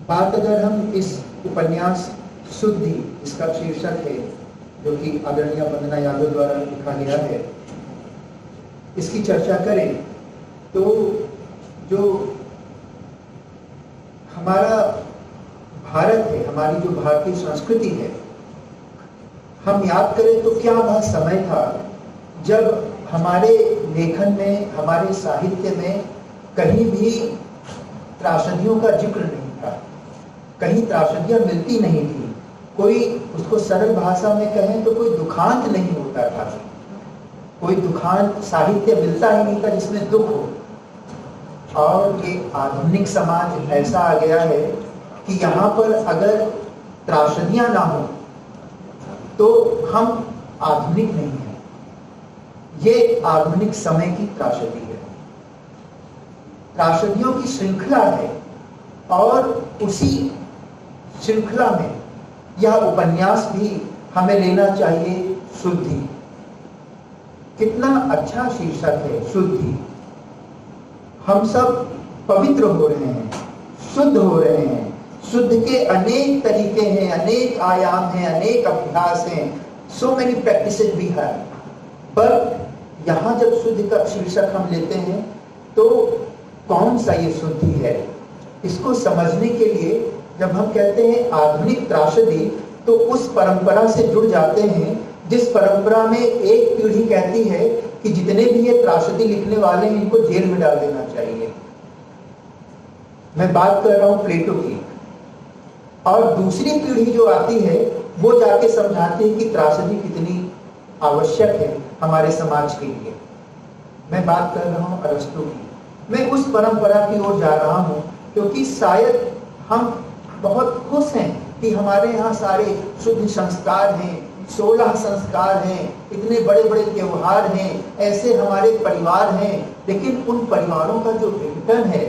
बात अगर हम इस उपन्यास शुद्धि, इसका शीर्षक है जो कि आदरणीय वंदना यादव द्वारा लिखा गया है, इसकी चर्चा करें तो जो हमारा भारत है, हमारी जो भारतीय संस्कृति है, हम याद करें तो क्या वह समय था जब हमारे लेखन में, हमारे साहित्य में कहीं भी त्रासदियों का जिक्र नहीं था, कहीं त्रासदियां मिलती नहीं थी। कोई, उसको सरल भाषा में कहें तो कोई दुखांत नहीं होता था, कोई दुखांत साहित्य मिलता ही नहीं था जिसमें दुख हो। और ये आधुनिक समाज ऐसा आ गया है कि यहाँ पर अगर त्रासदियां ना हो तो हम आधुनिक नहीं हैं। ये आधुनिक समय की त्रासदी है, त्रासदियों की श्रृंखला है, और उसी श्रृंखला में यह उपन्यास भी हमें लेना चाहिए। शुद्धि, कितना अच्छा शीर्षक है, शुद्धि। हम सब पवित्र हो रहे हैं, शुद्ध हो रहे हैं। शुद्ध के अनेक तरीके हैं, अनेक आयाम हैं, अनेक अभ्यास हैं, सो मेनी प्रैक्टिसेस भी है। पर यहाँ जब शुद्ध का शीर्षक हम लेते हैं तो कौन सा ये शुद्धि है, इसको समझने के लिए जब हम कहते हैं आधुनिक त्रासदी, तो उस परंपरा से जुड़ जाते हैं जिस परंपरा में एक पीढ़ी कहती है कि जितने भी ये त्रासदी लिखने वाले हैं इनको जेल में डाल देना चाहिए। मैं बात कर रहा हूं प्लेटो की। और दूसरी पीढ़ी जो आती है वो जाके समझाती है कि त्रासदी कितनी आवश्यक है हमारे समाज के लिए। मैं बात कर रहा हूं अरस्तु की। मैं उस परंपरा की ओर जा रहा हूं क्योंकि शायद हम बहुत खुश हैं कि हमारे यहाँ सारे शुद्ध संस्कार हैं, 16 संस्कार हैं, इतने बड़े बड़े त्योहार हैं, ऐसे हमारे परिवार हैं। लेकिन उन परिवारों का जो विघटन है,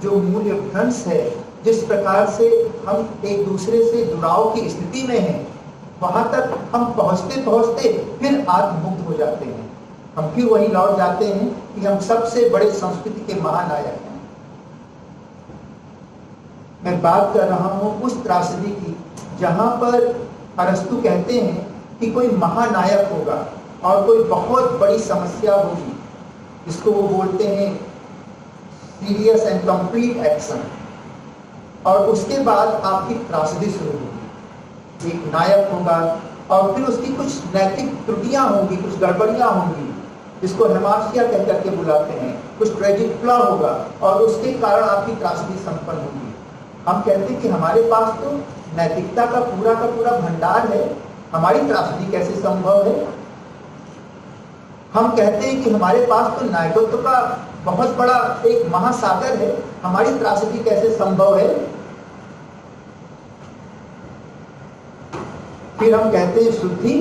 जो मूल्य भ्रंश है, जिस प्रकार से हम एक दूसरे से जुड़ाव की स्थिति में हैं, वहां तक हम पहुंचते पहुंचते फिर आत्ममुक्त हो जाते हैं। हम फिर वही लौट जाते हैं कि हम सबसे बड़े संस्कृति के महानायक हैं। मैं बात कर रहा हूं उस त्रासदी की जहां पर अरस्तु कहते हैं कि कोई महानायक होगा और कोई बहुत बड़ी समस्या होगी, जिसको वो बोलते हैं सीरियस एंड कंप्लीट एक्शन, और उसके बाद आपकी त्रासदी शुरू होगी। एक नायक होगा और फिर उसकी कुछ नैतिक त्रुटियां होंगी, कुछ गड़बड़ियां होंगी, जिसको हेमार्सिया कह करके बुलाते हैं, कुछ ट्रेजिक फ्लॉ होगा और उसके कारण आपकी त्रासदी संपन्न होगी। हम कहते हैं कि हमारे पास तो नैतिकता का पूरा भंडार है, हमारी त्रासदी कैसे संभव है। हम कहते हैं कि हमारे पास तो नायकत्व का बहुत बड़ा एक महासागर है, हमारी त्रासदी कैसे संभव है। फिर हम कहते हैं शुद्धि,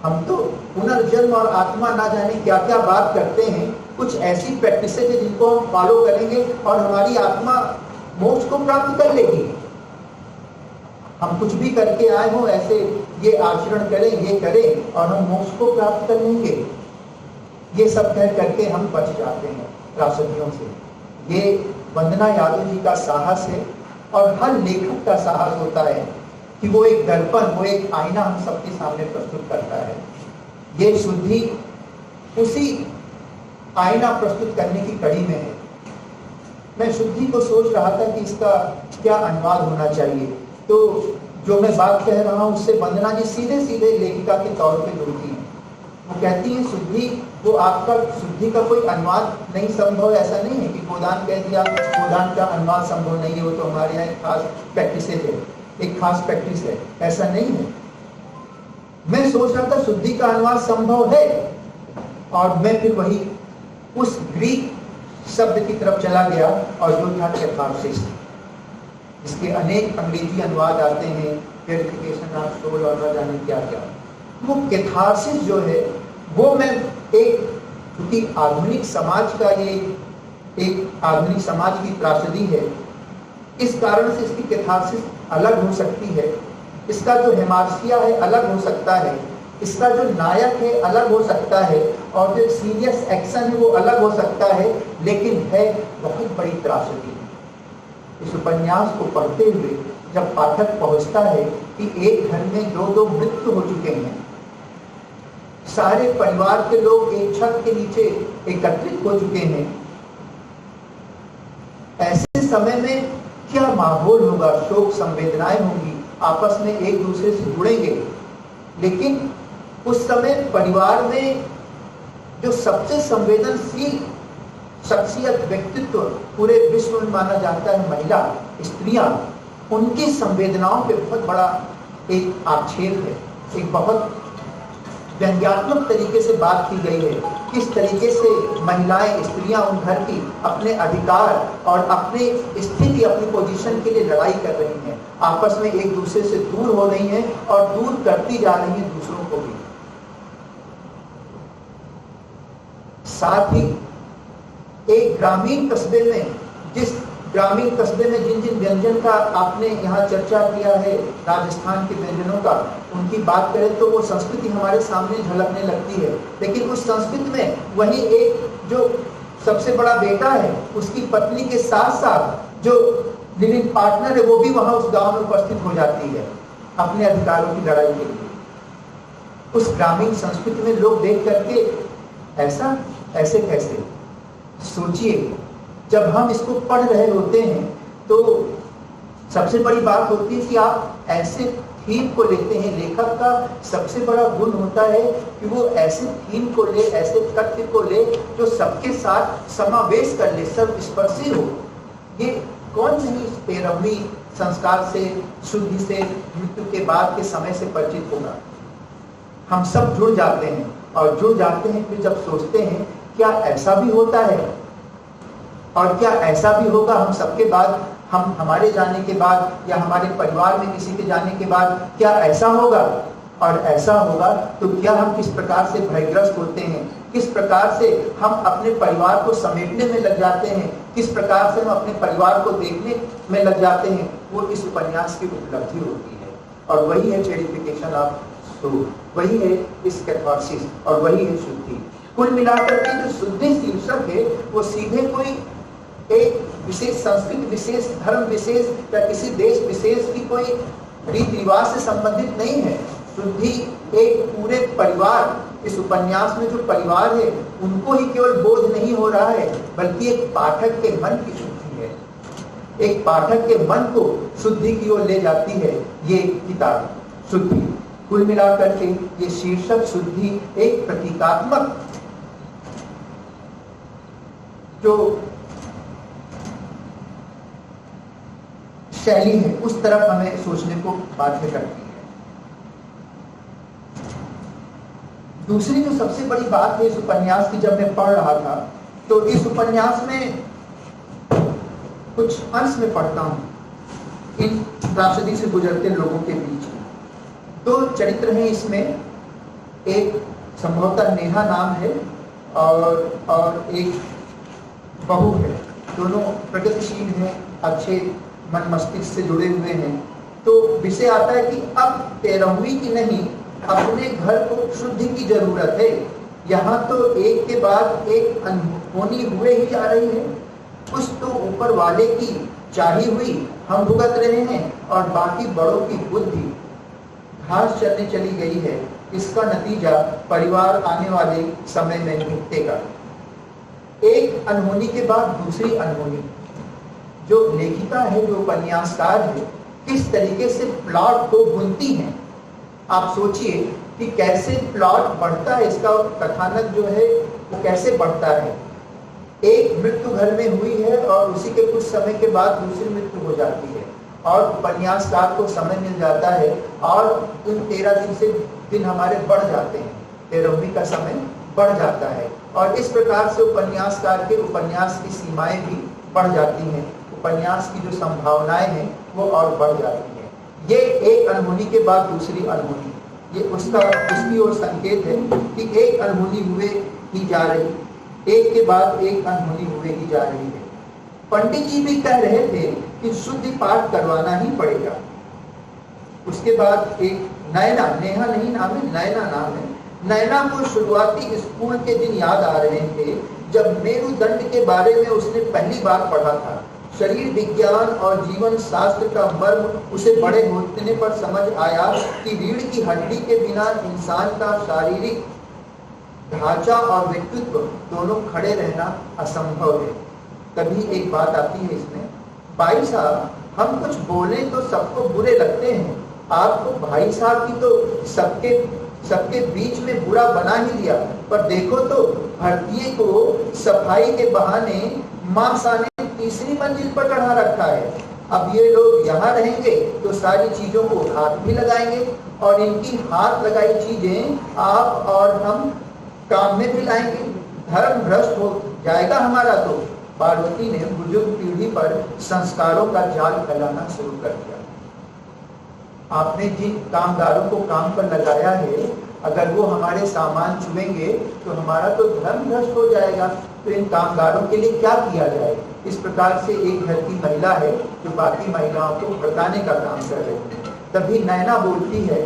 हम तो पुनर्जन्म और आत्मा ना जाने क्या क्या बात करते हैं। कुछ ऐसी प्रैक्टिसेस है जिनको हम फॉलो करेंगे और हमारी आत्मा मोक्ष को प्राप्त कर लेगी। हम कुछ भी करके आए हो, ऐसे ये आचरण करें, ये करें और हम मोक्ष को प्राप्त कर लेंगे। ये सब कह करके हम बच जाते हैं त्रासदियों से। ये वंदना यादव जी का साहस है और हर लेखक का साहस होता है कि वो एक दर्पण, वो एक आईना हम सबके सामने प्रस्तुत करता है। ये शुद्धि उसी आईना प्रस्तुत करने की कड़ी में है। मैं शुद्धि को सोच रहा था कि इसका क्या अनुवाद होना चाहिए, तो जो मैं बात कह रहा हूँ उससे वंदना जी सीधे सीधे लेखिका के तौर पे जुड़ती हैं। वो कहती हैं शुद्धि, वो आपका शुद्धि का कोई अनुवाद नहीं संभव, ऐसा नहीं है कि गोदान कह दिया, गोदान का अनुवाद संभव नहीं है, वो तो हमारे यहाँ एक खास प्रैक्टिस है, एक खास प्रैक्टिस है, ऐसा नहीं है। मैं सोच रहा था शुद्धि का अनुवाद संभव है, और मैं फिर वही उस ग्रीक शब्द की तरफ चला गया और जो था कैथार्सिस, इसके अनेक अंग्रेजी अनुवाद आते हैं, प्यूरिफिकेशन ऑफ सोल और न जाने क्या क्या। वो कैथार्सिस जो है वो मैं एक, क्योंकि आधुनिक समाज का ये एक आधुनिक समाज की त्रासदी है, इस कारण से इसकी कैथार्सिस अलग हो सकती है, इसका जो हेमार्सिया है अलग हो सकता है, इसका जो नायक है अलग हो सकता है, और जो सीरियस एक्शन है वो अलग हो सकता है, लेकिन है बहुत बड़ी त्रासदी। इस उपन्यास को पढ़ते हुए जब पाठक पहुंचता है कि एक घर में दो मृत्यु हो चुके हैं, सारे परिवार के लोग एक छत के नीचे एकत्रित हो चुके हैं, ऐसे समय में क्या माहौल होगा, शोक संवेदनाएं होंगी, आपस में एक दूसरे से जुड़ेंगे। लेकिन उस समय परिवार में जो सबसे संवेदनशील शख्सियत, व्यक्तित्व पूरे विश्व में माना जाता है, महिला, स्त्रियां, उनकी संवेदनाओं पे बहुत बड़ा एक आक्षेप है। एक बहुत व्यंग्यात्मक तरीके से बात की गई है, किस तरीके से महिलाएं, स्त्रियां उन घर की अपने अधिकार और अपनी स्थिति, अपनी पोजीशन के लिए लड़ाई कर रही हैं, आपस में एक दूसरे से दूर हो रही हैं और दूर करती जा रही हैं दूसरों को भी। साथ ही एक ग्रामीण कस्बे में, जिस ग्रामीण कस्बे में जिन जिन व्यंजन का आपने यहाँ चर्चा किया है, राजस्थान के व्यंजनों का, उनकी बात करें तो वो संस्कृति हमारे सामने झलकने लगती है। लेकिन उस संस्कृति में वही एक जो सबसे बड़ा बेटा है, उसकी पत्नी के साथ साथ जो लिविंग पार्टनर है, वो भी वहां उस गांव में उपस्थित हो जाती है अपने अधिकारों की लड़ाई के लिए। उस ग्रामीण संस्कृति में लोग देख करके ऐसे कैसे, सोचिए, जब हम इसको पढ़ रहे होते हैं तो सबसे बड़ी बात होती है कि आप ऐसे थीम को लेते हैं। लेखक का सबसे बड़ा गुण होता है कि वो ऐसे थीम को ले, ऐसे तथ्य को ले जो सबके साथ समावेश कर ले, सर्वस्पर्शी हो। ये कौन नहीं इस 13वीं संस्कार से, शुद्धि से, मृत्यु के बाद के समय से परिचित होगा। हम सब जुड़ जाते हैं और जुड़ जाते हैं, फिर जब सोचते हैं क्या ऐसा भी होता है और क्या ऐसा भी होगा हम सबके बाद, हम हमारे जाने के बाद या हमारे परिवार में किसी के जाने के बाद क्या ऐसा होगा, और ऐसा होगा तो क्या हम किस प्रकार से भयग्रस्त होते हैं, किस प्रकार से हम अपने परिवार को समेटने में लग जाते हैं, किस प्रकार से हम अपने परिवार को देखने में लग जाते हैं। वो इस उपन्यास की उपलब्धि होती है और वही है प्यूरिफिकेशन ऑफ सोल, वही है इस कैथार्सिस और वही है शुद्धि। कुल मिलाकर के जो शुद्धि शीर्षक है वो सीधे कोई एक विशेष संस्कृति, विशेष धर्म, विशेष या किसी देश विशेष की कोई रीति रिवाज से संबंधित नहीं है। शुद्धि एक पूरे परिवार, इस उपन्यास में जो परिवार है उनको ही केवल बोध नहीं हो रहा है, बल्कि एक पाठक के मन की शुद्धि है, एक पाठक के मन को शुद्धि की ओर ले जाती है ये किताब शुद्धि। कुल मिलाकर के ये शीर्षक शुद्धि एक प्रतीकात्मक जो शैली है उस तरफ हमें सोचने को बाध्य करती है। दूसरी जो सबसे बड़ी बात है इस उपन्यास की, जब मैं पढ़ रहा था तो इस उपन्यास में कुछ अंश में पढ़ता हूं इन त्रासदी से गुजरते लोगों के बीच में। दो चरित्र हैं इसमें, एक संभवतः नेहा नाम है और एक बहू है। दोनों प्रगतिशील हैं, अच्छे मन मस्तिष्क से जुड़े हुए हैं। तो विषय आता है कि अब 13वीं की नहीं, अपने घर को शुद्धि की जरूरत है। यहाँ तो एक के बाद एक अनहोनी हुए ही जा रही है। कुछ तो ऊपर वाले की चाही हुई हम भुगत रहे हैं और बाकी बड़ों की बुद्धि घास चलने चली गई है। इसका नतीजा परिवार आने वाले समय में भुगतेगा। एक अनहोनी के बाद दूसरी अनहोनी। जो लेखिका है, जो उपन्यासकार है, किस तरीके से प्लॉट को बुनती हैं। आप सोचिए कि कैसे प्लॉट बढ़ता है, इसका कथानक जो है वो कैसे बढ़ता है। एक मृत्यु घर में हुई है और उसी के कुछ समय के बाद दूसरी मृत्यु हो जाती है और उपन्यासकार को समय मिल जाता है और उन 13 दिन हमारे बढ़ जाते हैं, 13वीं का समय बढ़ जाता है और इस प्रकार से उपन्यासकार के उपन्यास की सीमाएं भी बढ़ जाती हैं। उपन्यास की जो संभावनाएं हैं वो और बढ़ जाती हैं। ये एक अनहोनी के बाद दूसरी अनहोनी, ये उसकी ओर संकेत है कि एक अनहोनी हुए ही जा रही, एक के बाद एक अनहोनी हुए ही जा रही है। पंडित जी भी कह रहे थे कि शुद्धि पाठ करवाना ही पड़ेगा। उसके बाद एक नैना, नेहा नहीं नाम है, नैना नाम है। नैना को शुरुआती स्कूल के दिन याद आ रहे थे जब मेरुदंड के बारे में उसने पहली बार पढ़ा था। शरीर विज्ञान और जीवन शास्त्र का मर्म उसे बड़े होने पर समझ आया कि रीढ़ की हड्डी के बिना इंसान का शारीरिक ढांचा और व्यक्तित्व दोनों खड़े रहना असंभव है। तभी एक बात आती है इसमें, भाई साहब हम कुछ बोले तो सबको बुरे लगते हैं, आपको भाई साहब की तो सबके बीच में बुरा बना ही दिया, पर देखो तो भर्तिये को सफाई के बहाने मां सा ने तीसरी मंजिल पर चढ़ा रखा है। अब ये लोग यहाँ रहेंगे तो सारी चीजों को हाथ भी लगाएंगे और इनकी हाथ लगाई चीजें आप और हम काम में भी लाएंगे, धर्म भ्रष्ट हो जाएगा हमारा। तो पार्वती ने बुजुर्ग पीढ़ी पर संस्कारों का जाल फैलाना शुरू कर दिया। आपने जिन कामगारों को काम पर लगाया है, अगर वो हमारे सामान चुनेंगे तो हमारा तो धर्म भ्रष्ट हो जाएगा, तो इन कामगारों के लिए क्या किया जाए। इस प्रकार से एक घर की महिला है जो बाकी महिलाओं को भड़काने का काम कर रही है। तभी नैना बोलती है,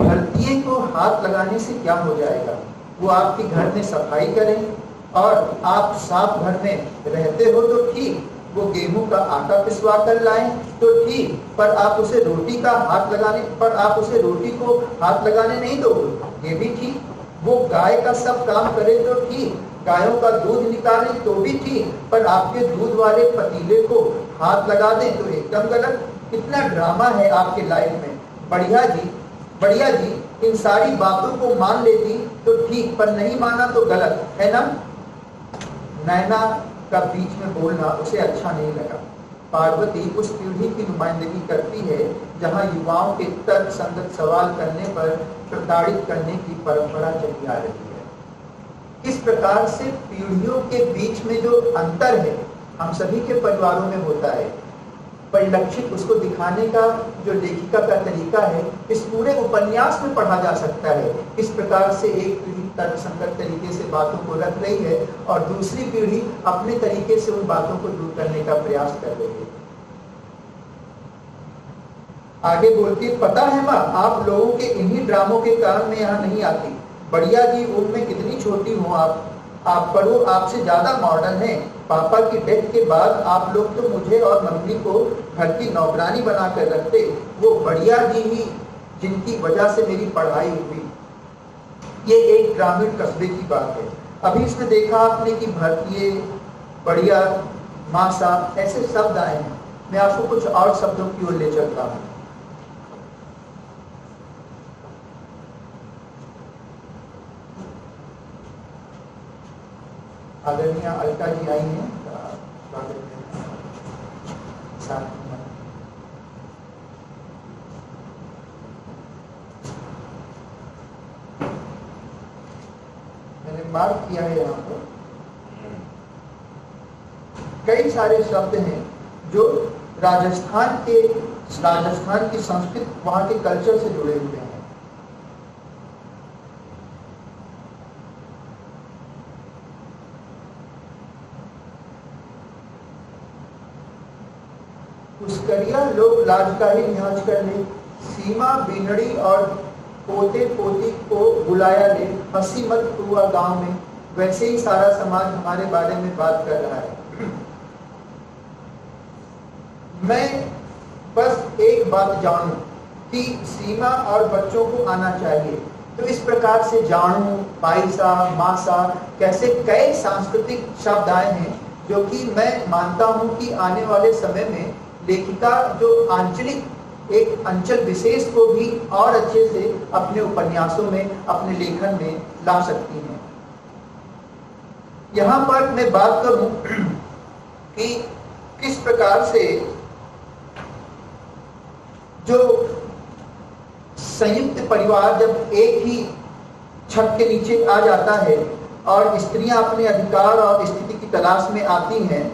भर्तिये को हाथ लगाने से क्या हो जाएगा, वो आपके घर में सफाई करें और आप साफ घर में रहते हो तो ठीक, वो गेहूं का आटा पिसवा कर लाएं तो ठीक, पर आप उसे रोटी को हाथ लगाने नहीं दोगे, ये भी ठीक। वो गाय का सब काम करे तो ठीक, गायों का दूध निकाले तो भी ठीक, पर आपके दूध वाले पतीले को हाथ लगा दें तो एकदम गलत। कितना ड्रामा है आपके लाइफ में। बढ़िया जी इन सारी बातों को मान लेती तो ठीक, पर नहीं माना तो गलत है ना। नैना का बीच में बोलना उसे अच्छा नहीं लगा। पार्वती उस पीढ़ी की नुमाइंदगी करती है जहां युवाओं के तर्क संगत सवाल करने पर प्रताड़ित करने की परंपरा चली आ रही है। इस प्रकार से पीढ़ियों के बीच में जो अंतर है हम सभी के परिवारों में होता है, परिलक्षित उसको दिखाने का जो लेखिका का तरीका है इस पूरे उपन्यास में पढ़ा जा सकता है। इस प्रकार से एक पीढ़ी तर्कसंगत तरीके से बातों को रख रही है और दूसरी पीढ़ी अपने तरीके से उन बातों को दूर करने का प्रयास कर रही है। आगे बोलती है, पता है माँ आप लोगों के इन्हीं ड्रामों के कारण मैं यहाँ नहीं आती। बढ़िया जी उम्र में कितनी छोटी हो आप पर वो आपसे ज्यादा मॉडर्न है। पापा की डेथ के बाद आप लोग तो मुझे और मम्मी को घर की नौकरानी बना कर रखते। वो बढ़िया जी ही जिनकी वजह से मेरी पढ़ाई हुई। ये एक ग्रामीण कस्बे की बात है। अभी इसमें देखा आपने कि भर्तिये, बढ़िया, माँ साहब ऐसे शब्द आए हैं। मैं आपको कुछ और शब्दों की ओर ले चलता हूँ। आदरणीय अलका जी आई हैं, स्वागत है। मैंने मार्क किया है यहाँ पर कई सारे शब्द हैं जो राजस्थान की संस्कृति, वहाँ के कल्चर से जुड़े हुए हैं। उसकरिया लोग लाज का ही लिहाज कर ले, सीमा बीनड़ी और पोते पोती को बुलाया ले, हंसी मत हुआ गांव में। वैसे ही सारा समाज हमारे बारे में बात कर रहा है। मैं बस एक बात जानूं कि सीमा और बच्चों को आना चाहिए। तो इस प्रकार से जानूं, भाई साहब, माँ साहब, कैसे कई सांस्कृतिक शब्द आए हैं जो कि मैं मानता हूं कि आने वाले समय में लेखिका जो आंचलिक एक अंचल विशेष को भी और अच्छे से अपने उपन्यासों में, अपने लेखन में ला सकती हैं। यहाँ पर मैं बात करूं कि किस प्रकार से जो संयुक्त परिवार जब एक ही छत के नीचे आ जाता है और स्त्रियां अपने अधिकार और स्थिति की तलाश में आती हैं,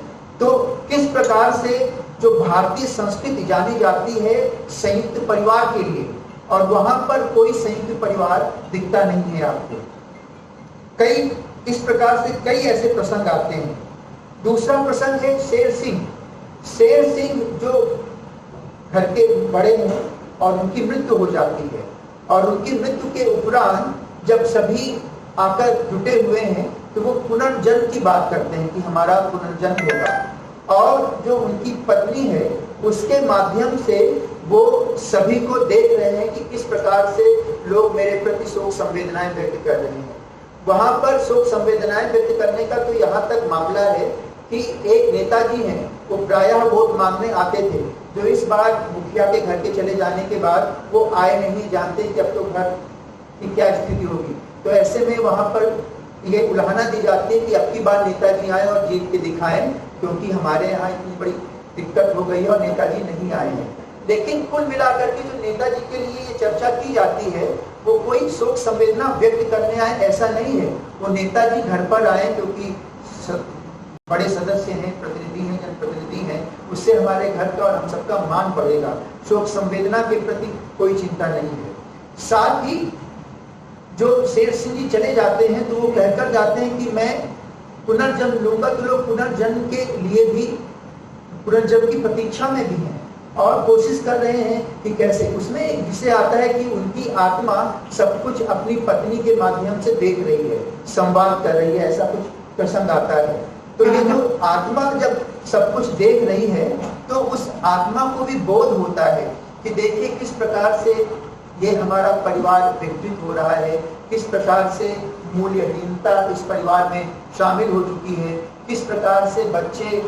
तो किस प्रकार से जो भारतीय संस्कृति जानी जाती है संयुक्त परिवार के लिए, और वहां पर कोई संयुक्त परिवार दिखता नहीं है आपको। कई इस प्रकार से कई ऐसे प्रसंग आते हैं। दूसरा प्रसंग है शेर सिंह। शेर सिंह जो घर के बड़े हैं और उनकी मृत्यु हो जाती है, और उनकी मृत्यु के उपरांत जब सभी आकर जुटे हुए हैं तो वो पुनर्जन्म की बात करते हैं कि हमारा पुनर्जन्म होगा। और जो उनकी पत्नी है उसके माध्यम से वो सभी को देख रहे हैं कि किस प्रकार से लोग मेरे प्रति शोक संवेदनाएं व्यक्त कर रहे हैं। वहां पर शोक संवेदनाएं व्यक्त करने का तो यहाँ तक मामला है कि एक नेताजी हैं, वो प्रायः वोट मांगने आते थे, जो इस बार मुखिया के घर के चले जाने के बाद वो आए नहीं, जानते कि अब तो घर की क्या स्थिति होगी। तो ऐसे में वहां पर ये उलाहना दी जाती है कि अब की बार नेताजी आए और जीत के दिखाएं, क्योंकि हमारे यहाँ इतनी बड़ी दिक्कत हो गई है और नेताजी नहीं आए हैं। लेकिन कुल मिलाकर के जो नेताजी के लिए ये चर्चा की जाती है वो कोई शोक संवेदना व्यक्त करने आए ऐसा नहीं है। वो नेताजी घर पर आए क्योंकि बड़े सदस्य हैं, प्रतिनिधि हैं, जनप्रतिनिधि हैं, उससे हमारे घर का और हम सबका मान बढ़ेगा। शोक संवेदना के प्रति कोई चिंता नहीं है। साथ ही जो शेर सिंह जी चले जाते हैं तो वो कहकर जाते हैं कि मैं पुनर्जन्म लूंगा। तो लोग पुनर्जन्म के लिए भी पुनर्जन्म की प्रतीक्षा में भी हैं और कोशिश कर रहे हैं कि कैसे। उसमें एक विषय आता है कि उनकी आत्मा सब कुछ अपनी पत्नी के माध्यम से देख रही है, संवाद कर रही है, ऐसा कुछ प्रसंग आता है। तो ये जो आत्मा जब सब कुछ देख रही है तो उस आत्मा को भी बोध होता है कि देखिए किस प्रकार से ये हमारा परिवार विकसित हो रहा है, किस प्रकार से मूल्यहीनता इस परिवार में शामिल हो चुकी है, किस प्रकार से बच्चे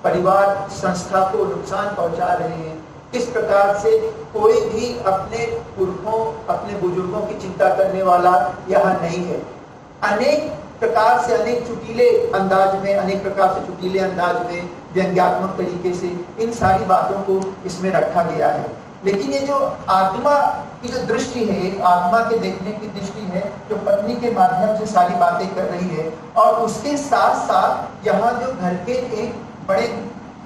परिवार संस्था को नुकसान पहुंचा रहे हैं, किस प्रकार से कोई भी अपने पुरखों, अपने बुजुर्गों की चिंता करने वाला यहाँ नहीं है। अनेक प्रकार से, अनेक चुटीले अंदाज में, अनेक प्रकार से चुटीले अंदाज में, व्यंग्यात्मक तरीके से इन सारी बातों को इसमें रखा गया है। लेकिन ये जो आत्मा की जो दृष्टि है, एक आत्मा के देखने की दृष्टि है जो पत्नी के माध्यम से सारी बातें कर रही है, और उसके साथ साथ यहाँ जो घर के एक बड़े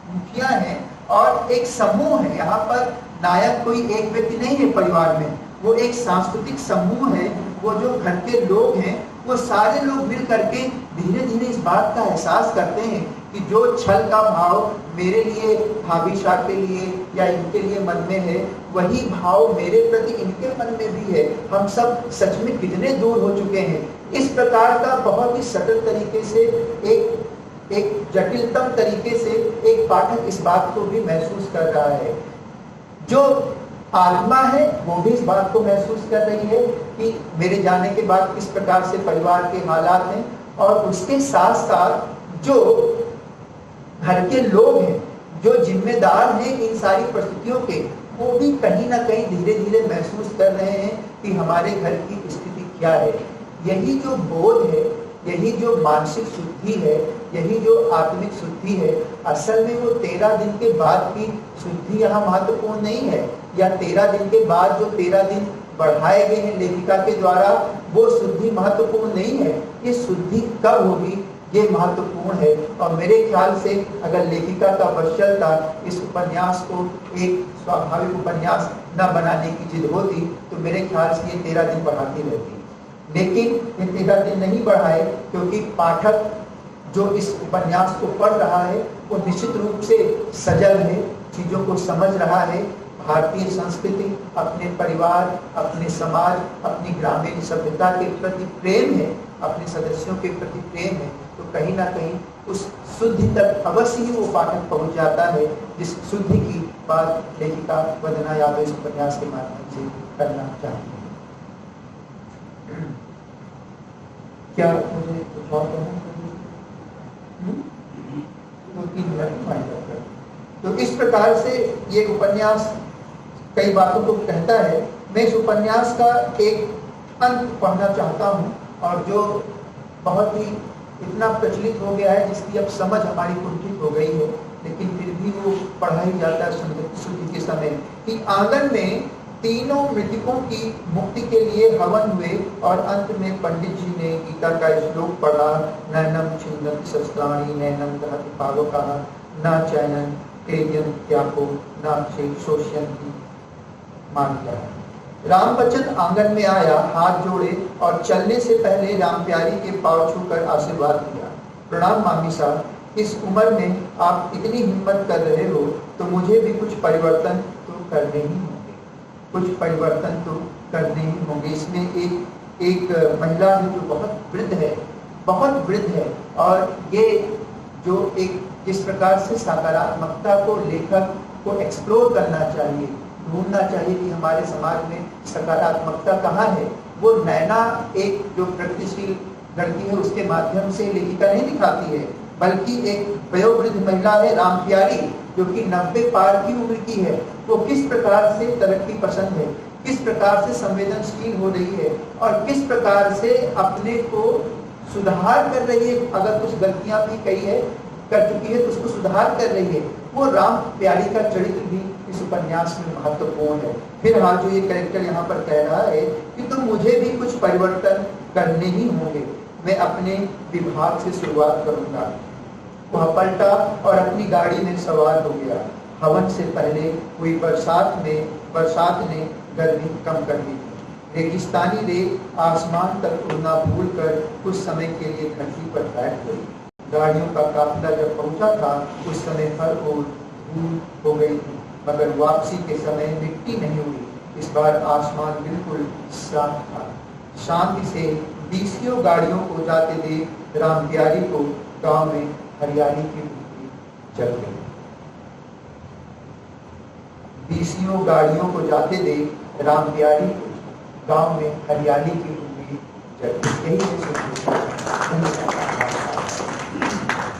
मुखिया हैं और एक समूह है। यहाँ पर नायक कोई एक व्यक्ति नहीं है परिवार में, वो एक सांस्कृतिक समूह है। वो जो घर के लोग हैं वो सारे लोग मिल करके धीरे धीरे इस बात का एहसास करते हैं कि जो छल का भाव मेरे लिए, भाभी शाह के लिए या इनके लिए मन में है, वही भाव मेरे प्रति इनके मन में भी है। हम सब सच में कितने दूर हो चुके हैं। इस प्रकार का बहुत ही सटल तरीके से, एक जटिलतम तरीके से एक पाठक इस बात को भी महसूस कर रहा है। जो आत्मा है वो भी इस बात को महसूस कर रही है कि मेरे जाने के बाद किस प्रकार से परिवार के हालात हैं, और उसके साथ साथ जो घर के लोग हैं, जो जिम्मेदार हैं इन सारी परिस्थितियों के, वो भी कहीं ना कहीं धीरे धीरे महसूस कर रहे हैं कि हमारे घर की स्थिति क्या है। यही जो बोध है, यही जो मानसिक शुद्धि है, यही जो आत्मिक शुद्धि है, असल में वो 13 दिन के बाद की शुद्धि यहाँ महत्वपूर्ण नहीं है, या 13 दिन के बाद जो 13 दिन बढ़ाए गए हैं लेखिका के द्वारा, वो शुद्धि महत्वपूर्ण नहीं है। ये शुद्धि कब होगी ये महत्वपूर्ण है। और मेरे ख्याल से अगर लेखिका का वत्सलता इस उपन्यास को एक स्वाभाविक उपन्यास न बनाने की जिद होती तो मेरे ख्याल से ये 13 दिन बढ़ाती रहती। लेकिन ये 13 दिन नहीं बढ़ाए, क्योंकि पाठक जो इस उपन्यास को पढ़ रहा है वो निश्चित रूप से सजग है, चीजों को समझ रहा है। भारतीय संस्कृति, अपने परिवार, अपने समाज, अपनी ग्रामीण सभ्यता के प्रति प्रेम है, अपने सदस्यों के प्रति प्रेम है। तो कहीं ना कहीं उस शुद्धि तक अवश्य ही वो पाठक पहुंच जाता है, जिस शुद्धि की बात लेखिका वंदना यादव इस उपन्यास के माध्यम से करना चाहती है। क्या मुझे कुछ और कहना? तो इस प्रकार से ये उपन्यास कई बातों को कहता है। मैं इस उपन्यास का एक अंत पढ़ना चाहता हूँ, और जो बहुत ही इतना प्रचलित हो गया है जिसकी अब समझ हमारी कुंठित हो गई है, लेकिन फिर भी वो पढ़ा ही जाता है शुद्धि के समय, कि आंगन में तीनों मृतकों की मुक्ति के लिए हवन हुए, और अंत में पंडित जी ने गीता का श्लोक पढ़ा, नैनम छिन्दन्ति शस्त्राणि नैनम दहति पावकः न चैनन क्लेदयन् त्यापो न शोषयन्ति मान्यः। राम बच्चन आंगन में आया, हाथ जोड़े और चलने से पहले राम प्यारी के पांव छूकर आशीर्वाद दिया। प्रणाम मामी साहब, इस उम्र में आप इतनी हिम्मत कर रहे हो तो मुझे भी कुछ परिवर्तन तो करने ही होंगे, कुछ परिवर्तन तो करने ही होंगे। इसमें एक महिला है जो बहुत वृद्ध है, बहुत वृद्ध है, और ये जो एक जिस प्रकार से सकारात्मकता को लेखक को एक्सप्लोर करना चाहिए, ढूंढना चाहिए कि हमारे समाज में सकारात्मकता कहाँ है, वो नैना एक जो प्रगतिशील लड़की है उसके माध्यम से लेखिका नहीं दिखाती है, बल्कि एक वयोवृद्ध महिला है राम प्यारी जो कि 90 पार की उम्र की है, वो किस प्रकार से तरक्की पसंद है, किस प्रकार से संवेदनशील हो रही है और किस प्रकार से अपने को सुधार कर रही है। अगर कुछ गलतियां भी कर चुकी है तो उसको सुधार कर रही है। वो राम प्यारी का चरित्र भी इस उपन्यास में महत्वपूर्ण है। फिर हाँ, जो ये कैरेक्टर यहाँ पर कह रहा है कि तो मुझे भी कुछ परिवर्तन करने ही होंगे, मैं अपने विभाग से शुरुआत करूंगा। वह पलटा और अपनी गाड़ी में सवार हो गया। हवन से पहले हुई बरसात ने गर्मी कम कर दी। रेगिस्तानी रेत आसमान तक उड़ना भूलकर कुछ समय के लिए धरती पर बैठ गई। गाड़ियों का काफिला जब पहुंचा था उस समय हर ओर धूल हो गई थी, मगर वापसी के समय मिट्टी नहीं हुई। इस बार आसमान बिल्कुल साफ था। शांति से 20 गाड़ियों को जाते देख राम प्यारी को गांव में हरियाली की धूप चल गई। 20 गाड़ियों को जाते देख राम प्यारी को गांव में हरियाली की धूप चल गई। यही है।